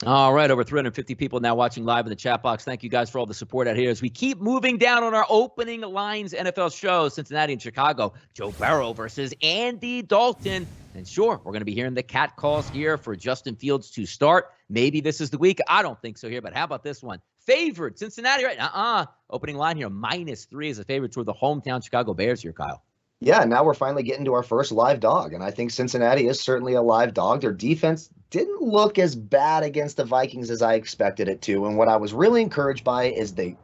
All right, over 350 people now watching live in the chat box. Thank you guys for all the support out here as we keep moving down on our opening lines NFL show, Cincinnati and Chicago. Joe Burrow versus Andy Dalton. And sure, we're going to be hearing the cat calls here for Justin Fields to start. Maybe this is the week. I don't think so here, but how about this one? Favored Cincinnati, right? Opening line here, -3 is a favorite toward the hometown Chicago Bears here, Kyle. Yeah, now we're finally getting to our first live dog, and I think Cincinnati is certainly a live dog. Their defense didn't look as bad against the Vikings as I expected it to, and what I was really encouraged by is they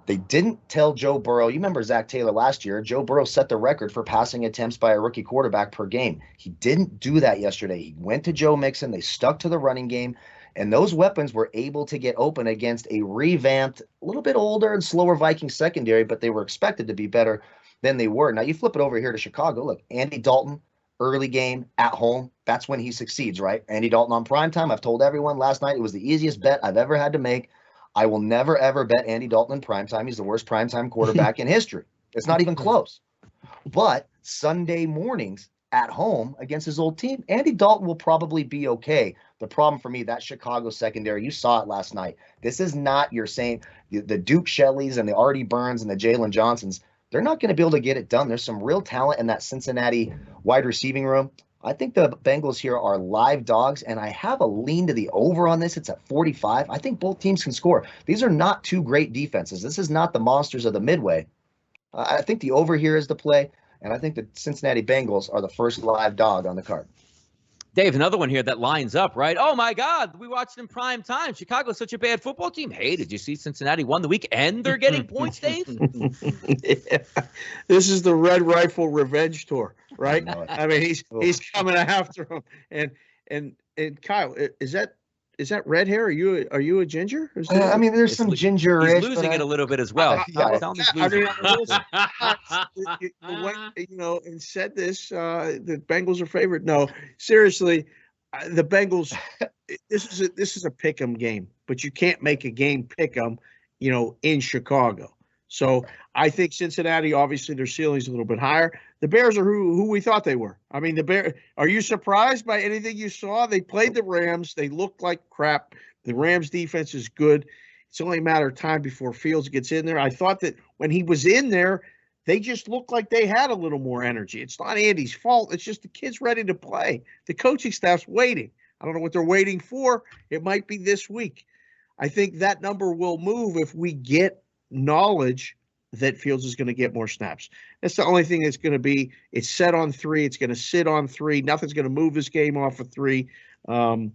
didn't tell Joe Burrow. You remember Zach Taylor last year? Joe Burrow set the record for passing attempts by a rookie quarterback per game. He didn't do that yesterday. He went to Joe Mixon. They stuck to the running game, and those weapons were able to get open against a revamped, a little bit older and slower Viking secondary, but they were expected to be better than they were. Now you flip it over here to Chicago. Look, Andy Dalton, early game, at home. That's when he succeeds, right? Andy Dalton on primetime. I've told everyone last night it was the easiest bet I've ever had to make. I will never, ever bet Andy Dalton in primetime. He's the worst primetime quarterback in history. It's not even close. But Sunday mornings at home against his old team, Andy Dalton will probably be okay. The problem for me, that Chicago secondary, you saw it last night. This is not your same, the Duke Shelleys and the Artie Burns and the Jalen Johnsons. They're not going to be able to get it done. There's some real talent in that Cincinnati wide receiving room. I think the Bengals here are live dogs, and I have a lean to the over on this. It's at 45. I think both teams can score. These are not two great defenses. This is not the monsters of the Midway. I think the over here is the play, and I think the Cincinnati Bengals are the first live dog on the card. Dave, another one here that lines up, right? Oh, my God, we watched in prime time. Chicago's such a bad football team. Hey, did you see Cincinnati won the week and they're getting points, Dave? Yeah. This is the Red Rifle Revenge Tour, right? I mean, he's coming after him. And Kyle, is that red hair? Are you a ginger? I mean, there's some ginger. He's losing it a little bit as well. And said this, the Bengals are favored. No, seriously, the Bengals. This is a pick'em game, but you can't make a game pick'em, in Chicago. So I think Cincinnati, obviously, their ceiling's a little bit higher. The Bears are who we thought they were. I mean, are you surprised by anything you saw? They played the Rams. They looked like crap. The Rams defense is good. It's only a matter of time before Fields gets in there. I thought that when he was in there, they just looked like they had a little more energy. It's not Andy's fault. It's just the kid's ready to play. The coaching staff's waiting. I don't know what they're waiting for. It might be this week. I think that number will move if we get knowledge that Fields is going to get more snaps. That's the only thing that's going to be. It's set on 3. It's going to sit on 3. Nothing's going to move this game off of 3. And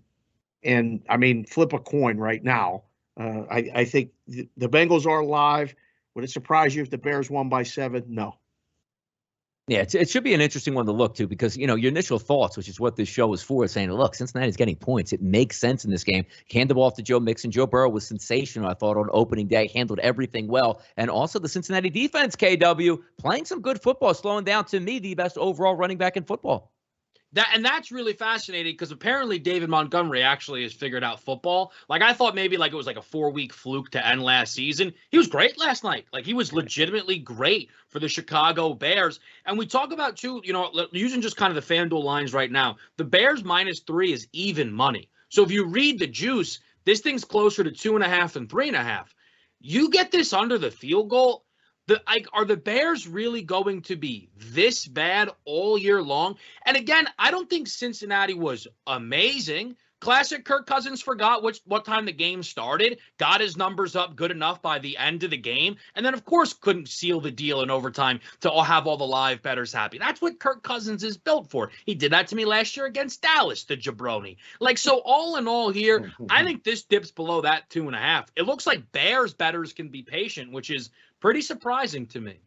I mean, flip a coin right now. I think the Bengals are live. Would it surprise you if the Bears won by 7? No. Yeah, it should be an interesting one to look to because, your initial thoughts, which is what this show is for, is saying, look, Cincinnati's getting points. It makes sense in this game. Hand the ball off to Joe Mixon. Joe Burrow was sensational, I thought, on opening day, handled everything well. And also the Cincinnati defense, KW, playing some good football, slowing down, to me, the best overall running back in football. That's really fascinating because apparently David Montgomery actually has figured out football. Like, I thought maybe it was like a 4-week fluke to end last season. He was great last night. Like, he was legitimately great for the Chicago Bears. And we talk about, too, using just kind of the FanDuel lines right now, the Bears -3 is even money. So if you read the juice, this thing's closer to 2.5 and 3.5. You get this under the field goal. Are the Bears really going to be this bad all year long? And again, I don't think Cincinnati was amazing. Classic Kirk Cousins forgot what time the game started, got his numbers up good enough by the end of the game, and then, of course, couldn't seal the deal in overtime to have all the live bettors happy. That's what Kirk Cousins is built for. He did that to me last year against Dallas, the jabroni. So all in all here, I think this dips below that 2.5. It looks like Bears bettors can be patient, which is pretty surprising to me.